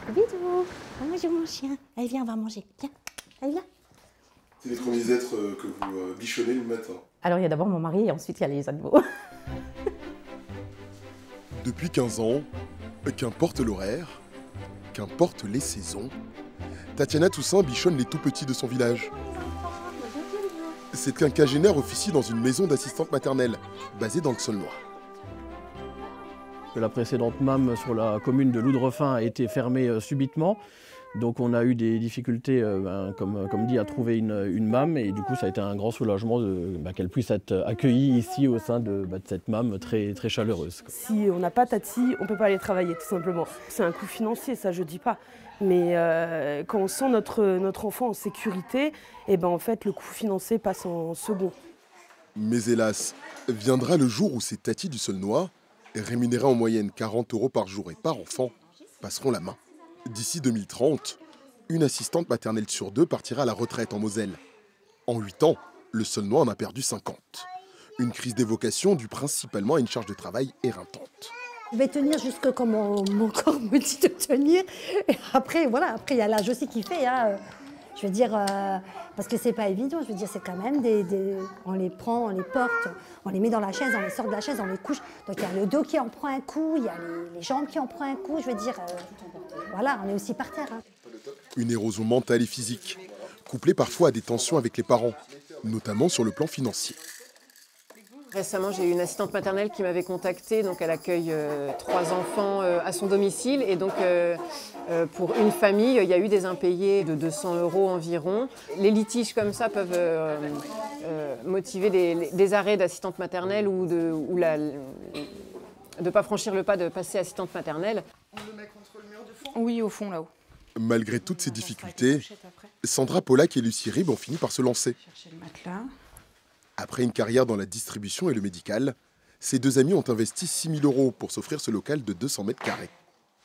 Bisous. Bonjour mon chien. Allez, viens, on va manger. Viens. Allez, viens. C'est les premiers êtres que vous bichonnez le matin. Alors, il y a d'abord mon mari et ensuite, il y a les animaux. Depuis 15 ans, qu'importe l'horaire, qu'importe les saisons, Tatiana Toussaint bichonne les tout-petits de son village. Cette quinquagénaire officie dans une maison d'assistante maternelle, basée dans le Saulnois. La précédente MAM sur la commune de Loudrefin a été fermée subitement. Donc on a eu des difficultés, comme dit, à trouver une MAM. Et du coup, ça a été un grand soulagement qu'elle puisse être accueillie ici au sein de cette MAM très, très chaleureuse. Si on n'a pas Tati, on ne peut pas aller travailler, tout simplement. C'est un coût financier, ça je ne dis pas. Mais quand on sent notre enfant en sécurité, et ben en fait, le coût financier passe en second. Mais hélas, viendra le jour où ces tatis du Saulnois, rémunérés en moyenne 40 € par jour et par enfant, passeront la main. D'ici 2030, une assistante maternelle sur 2 partira à la retraite en Moselle. En 8 ans, le Saulnois en a perdu 50. Une crise des vocations due principalement à une charge de travail éreintante. Je vais tenir jusque comme mon corps me dit de tenir. Et après, voilà, après il y a l'âge aussi qui fait. Hein. Je veux dire, parce que c'est pas évident, je veux dire, c'est quand même on les prend, on les porte, on les met dans la chaise, on les sort de la chaise, on les couche. Donc il y a le dos qui en prend un coup, il y a les jambes qui en prend un coup, je veux dire, voilà, on est aussi par terre. Hein. Une érosion mentale et physique, couplée parfois à des tensions avec les parents, notamment sur le plan financier. Récemment, j'ai eu une assistante maternelle qui m'avait contactée. Donc, elle accueille 3 enfants à son domicile. Et donc, pour une famille, il y a eu des impayés de 200 € environ. Les litiges comme ça peuvent motiver des arrêts d'assistante maternelle ou de ne pas franchir le pas de passer assistante maternelle. On le met contre le mur de fond ? Oui, au fond, là-haut. Malgré toutes ces difficultés, Sandra Pollack et Lucie Ribes ont fini par se lancer. Chercher le matelas. Après une carrière dans la distribution et le médical, ces deux amis ont investi 6 000 € pour s'offrir ce local de 200 mètres carrés.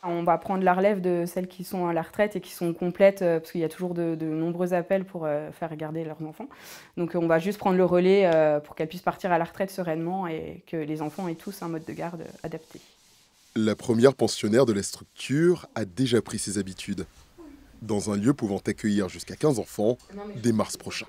On va prendre la relève de celles qui sont à la retraite et qui sont complètes, parce qu'il y a toujours de nombreux appels pour faire garder leurs enfants. Donc on va juste prendre le relais pour qu'elles puissent partir à la retraite sereinement et que les enfants aient tous un mode de garde adapté. La première pensionnaire de la structure a déjà pris ses habitudes, dans un lieu pouvant accueillir jusqu'à 15 enfants dès mars prochain.